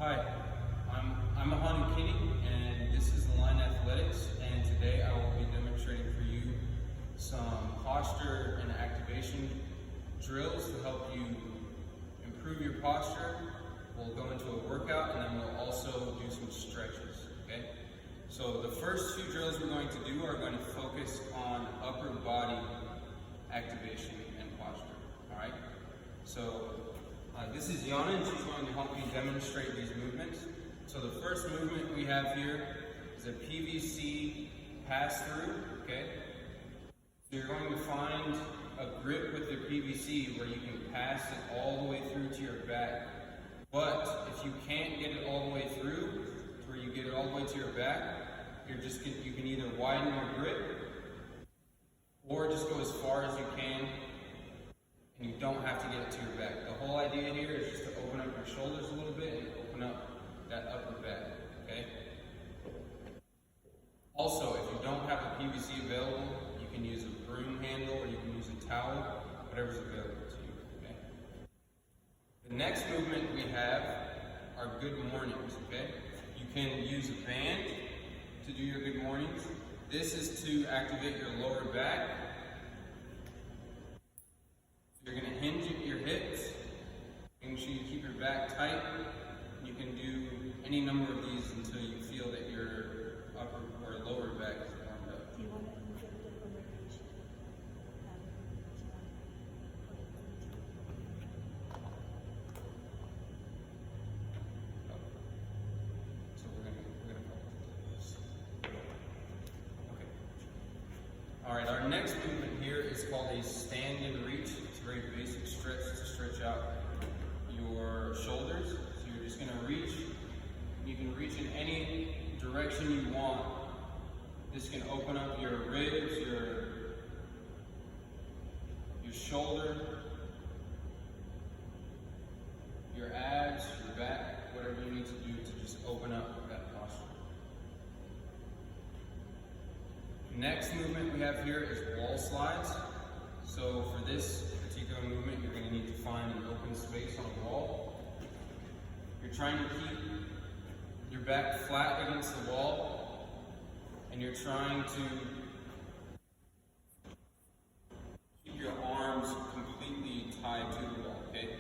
Hi, I'm Ahanu and this is the Line Athletics, and today I will be demonstrating for you some posture and activation drills to help you improve your posture. We'll go into a workout and then we'll also do some stretches, okay? So the first few drills we're going to do are going to focus on upper body activation and posture, all right? So this is Yana, and she's going to help me demonstrate these movements. So the first movement we have here is a PVC pass-through, okay? So you're going to find a grip with the PVC where you can pass it all the way through to your back. But if you can't get it all the way through, to where you get it all the way to your back, you can either widen your grip or just go as far as you can, and you don't have to get it to your back. The whole idea here is just to open up your shoulders a little bit and open up that upper back, okay? Also, if you don't have a PVC available, you can use a broom handle or you can use a towel, whatever's available to you, okay? The next movement we have are good mornings, okay? You can use a band to do your good mornings. This is to activate your lower back. You're going to hinge your hips, making sure you keep your back tight. You can do any number of these until you feel that your upper or lower back is warmed up. Do you want to move a little rotation? So we're gonna focus. Okay. All right. Our next movement here is called a stand and reach. It's a very basic stretch to stretch out your shoulders. So you're just gonna reach. You can reach in any direction you want. This can open up your ribs, your shoulder, your abs, your back, whatever you need to do to just open up that posture. Next movement we have here is wall slides. So for this particular movement, you're going to need to find an open space on a wall. You're trying to keep your back flat against the wall, and you're trying to keep your arms completely tied to the wall, okay?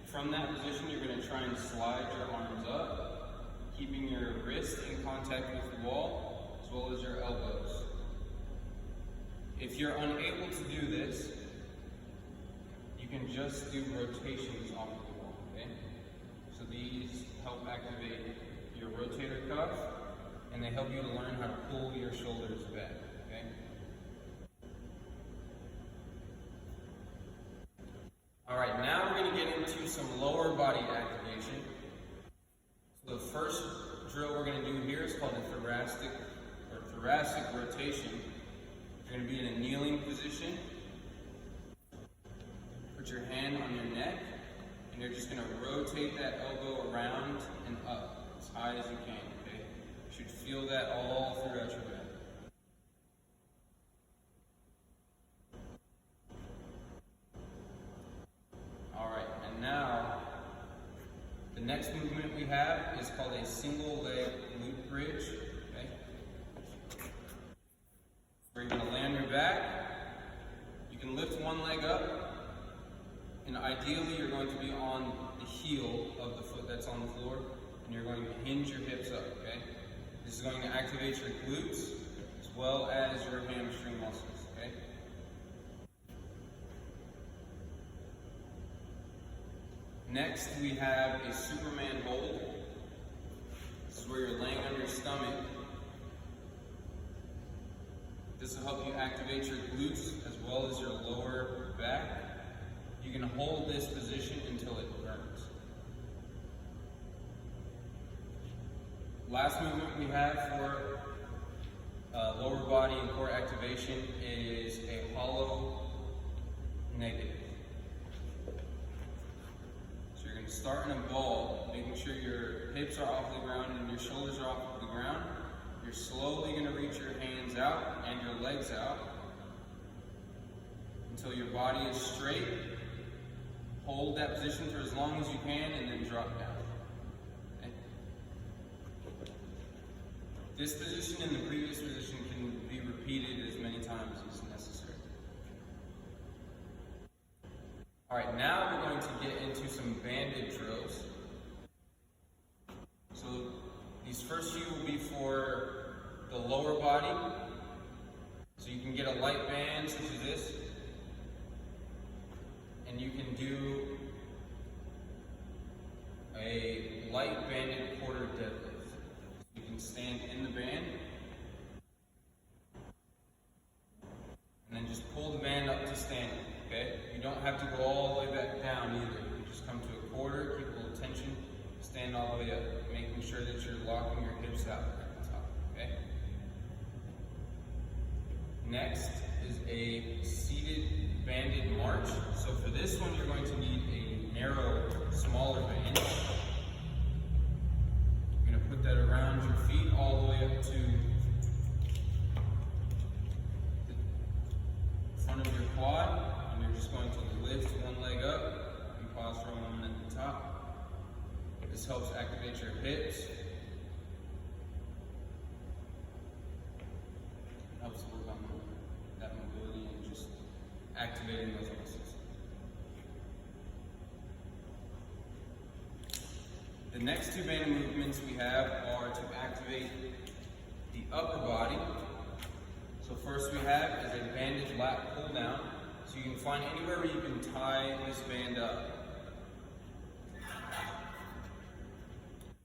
From that position, you're going to try and slide your arms up, keeping your wrist in contact with the wall, as well as your elbows. If you're unable to do this, you can just do rotations off of the wall, okay? So these help activate your rotator cuff, and they help you to learn how to pull your shoulders back, okay? All right, now we're going to get into some lower body activation. So the first drill we're going to do here is called a thoracic rotation. You're going to be in a kneeling position. Put your hand on your neck, and you're just going to rotate that elbow around and up as high as you can, okay? You should feel that all throughout your back. All right, and now the next movement we have is called a single leg glute bridge, okay? Where you're going to land your back. You can lift one leg up, and ideally you're going to be on the heel of the foot that's on the floor, and you're going to hinge your hips up, okay? This is going to activate your glutes as well as your hamstring muscles, okay? Next we have a Superman hold. This is where you're laying on your stomach. This will help you activate your glutes as well as your lower back. You can hold this position until it burns. Last movement we have for lower body and core activation is a hollow negative. So you're going to start in a ball, making sure your hips are off the ground and your shoulders are off the ground. You're slowly going to reach your hands out and your legs out until your body is straight. Hold that position for as long as you can and then drop down. Okay? This position and the previous position can be repeated as many times as necessary. All right, now we're going to get into some banded drills. So these first few will be for the lower body. So you can get a light band such as this, and you can do a light banded quarter deadlift. You can stand in the band, and then just pull the band up to standing, okay? You don't have to go all the way back down either. You just come to a quarter, keep a little tension, stand all the way up, making sure that you're locking your hips out at the top, okay? Next is a seated banded march. So for this one, you're going to need a narrow, smaller band. You're going to put that around your feet all the way up to the front of your quad, and you're just going to lift one leg up and pause for a moment at the top. This helps activate your hips. It helps work on that mobility and just activating those muscles. The next two banded movements we have are to activate the upper body. So first we have is a banded lat pull down. So you can find anywhere where you can tie this band up.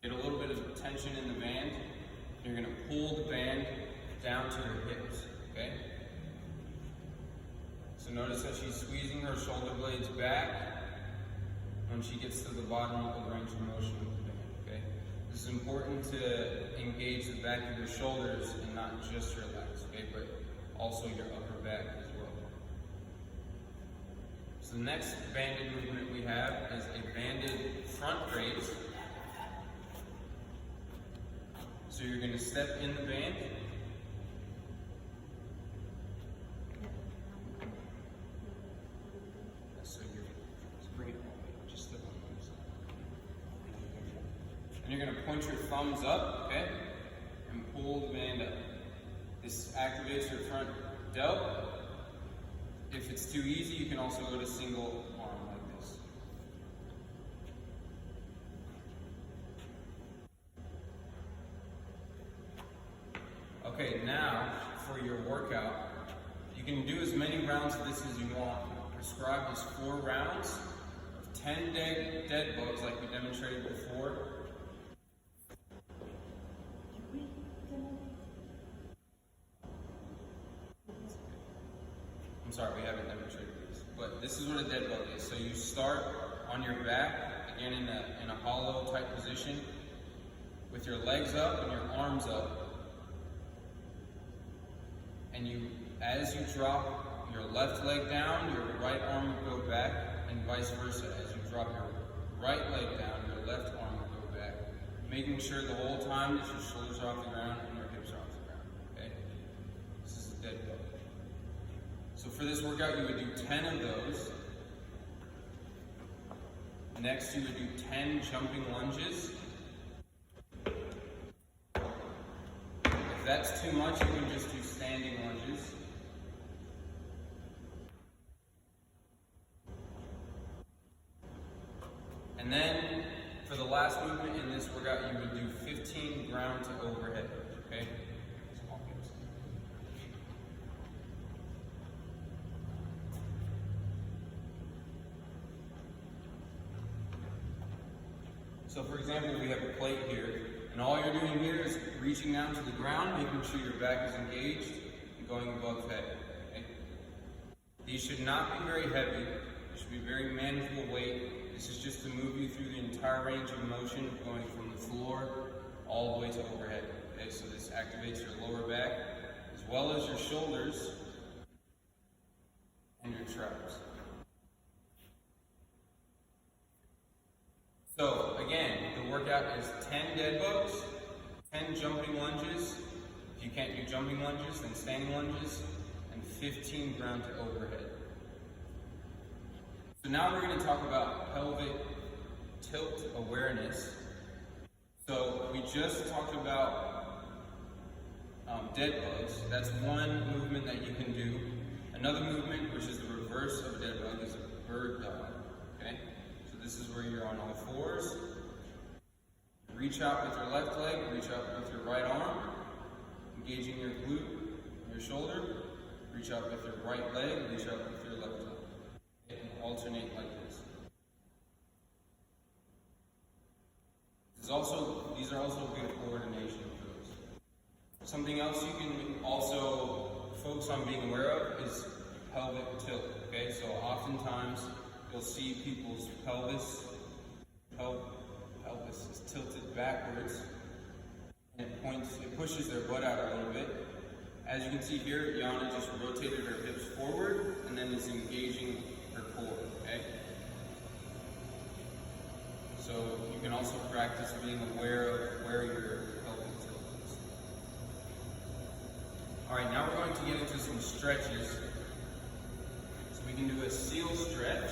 Get a little bit of tension in the band. You're going to pull the band down to your hips, okay? So notice that she's squeezing her shoulder blades back when she gets to the bottom of the range of motion of the band, okay? This is important to engage the back of your shoulders and not just your legs, okay? But also your upper back as well. So the next banded movement we have is a banded front raise. So you're going to step in the band. So bring it all, just step on the side. And you're going to point your thumbs up, okay? And pull the band up. This activates your front delt. If it's too easy, you can also go to single arm like this. Okay, now for your workout, you can do as many rounds of this as you want. Prescribed is 4 rounds of 10 dead bugs like we demonstrated before. I'm sorry, we haven't demonstrated this, but this is what a dead bug is. So you start on your back, again in a hollow type position, with your legs up and your arms up. And as you drop your left leg down, your right arm will go back, and vice versa. As you drop your right leg down, your left arm will go back, making sure the whole time that your shoulders are off the ground and your hips are off the ground, okay? This is a dead bug. So for this workout, you would do 10 of those. Next, you would do 10 jumping lunges. If that's too much, you can just do standing lunges. And then, for the last movement in this workout, you would do 15 ground to overhead, okay? So for example, we have a plate here, and all you're doing here is reaching down to the ground, making sure your back is engaged, and going above head, okay? These should not be very heavy. They should be very manageable weight. This is just to move you through the entire range of motion, going from the floor all the way to overhead, okay? So this activates your lower back, as well as your shoulders and your traps. So again, the workout is 10 dead bugs, 10 jumping lunges. If you can't do jumping lunges, then standing lunges, and 15 ground to overhead. So now we're going to talk about pelvic tilt awareness. So we just talked about dead bugs. That's one movement that you can do. Another movement, which is the reverse of a dead bug, is a bird dog. Okay? So this is where you're on all fours. Reach out with your left leg, reach out with your right arm, engaging your glute, your shoulder. Reach out with your right leg, reach out with your left leg. And alternate like this. These are also good coordination drills. Something else you can also focus on being aware of is pelvic tilt. Okay, so oftentimes you'll see people's pelvis is tilted backwards, and it pushes their butt out a little bit. As you can see here, Yana just rotated her hips forward and then is engaging her core. Okay. So you can also practice being aware of where your pelvic tilt is. All right, now we're going to get into some stretches. So we can do a seal stretch.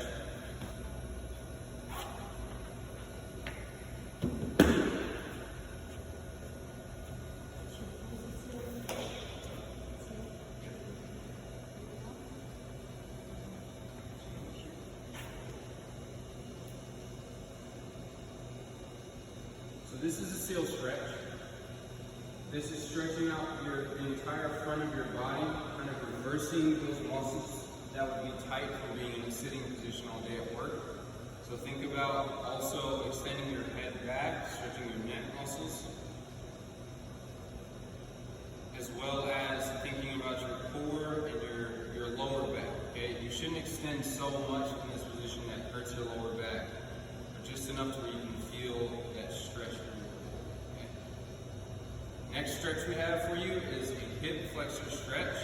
So this is a seal stretch. This is stretching out the entire front of your body, kind of reversing those muscles that would be tight from being in a sitting position all day at work. So think about also extending your head back, stretching your neck muscles, as well as thinking about your core and your lower back. Okay, you shouldn't extend so much in this position that hurts your lower back, but just enough to where you can feel that stretch. Next stretch we have for you is a hip flexor stretch.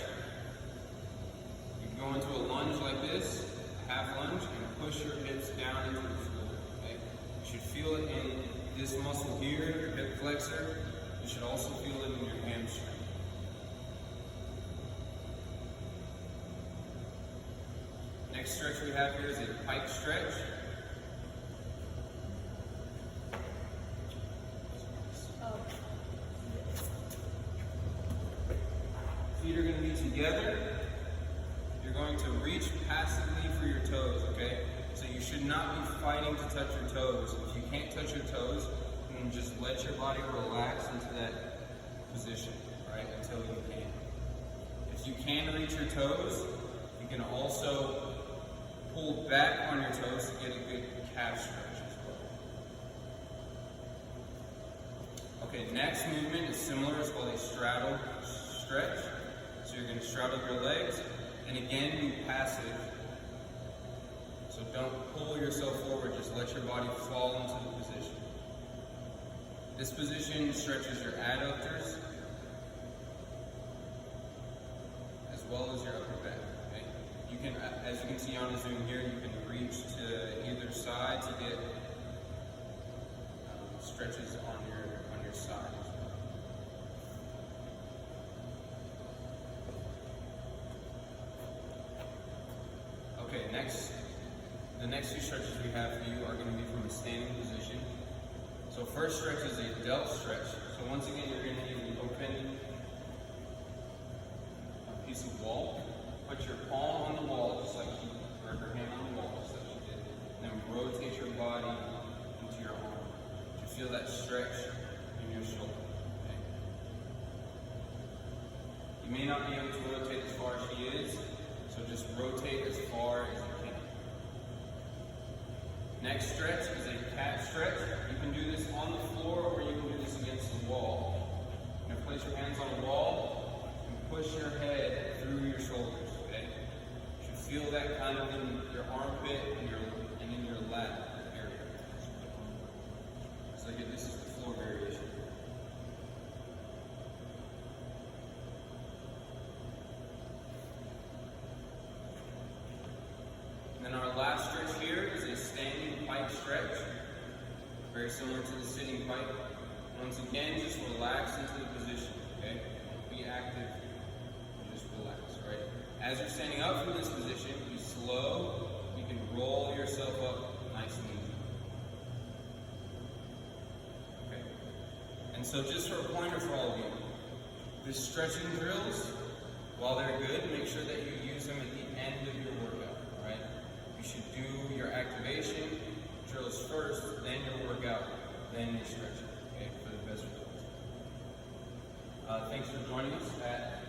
You can go into a lunge like this, a half lunge, and push your hips down into the floor. Okay? You should feel it in this muscle here, your hip flexor. You should also feel it in your hamstring. Next stretch we have here is a pike stretch. Feet are going to be together. You're going to reach passively for your toes, okay? So you should not be fighting to touch your toes. If you can't touch your toes, then just let your body relax into that position, right, until you can. If you can reach your toes, you can also pull back on your toes to get a good calf stretch as well. Okay, next movement is similar. It's called a straddle stretch. So you're going to straddle your legs, and again, be passive. So don't pull yourself forward, just let your body fall into the position. This position stretches your adductors, as well as your upper back. Okay? You can, as you can see on the Zoom here, you can reach to either side to get stretches on your side. Okay, the next two stretches we have for you are going to be from a standing position. So first stretch is a delt stretch. So once again, you're going to need an open piece of wall. Put your palm on the wall, just like or your hand on the wall, just like you did. And then rotate your body into your arm to feel that stretch in your shoulder. Okay? You may not be able to rotate as far as she is, so just rotate as far as you can. Next stretch is a cat stretch. You can do this on the floor or you can do this against the wall. You're going to place your hands on the wall and push your head through your shoulders. Okay? You should feel that kind of in your armpit and in your lat area. So again, this is the floor variation. And then our last stretch here is a standing pike stretch. Very similar to the sitting pike. Once again, just relax into the position, okay? Don't be active, just relax, right? As you're standing up from this position, be slow. You can roll yourself up nice and easy. Okay? And so just for a pointer for all of you, The stretching drills, while they're good, make sure that you use them at the end of your workout, all right? You should do your activation drills first, then your workout, then your stretching, okay, for the best results. Thanks for joining us at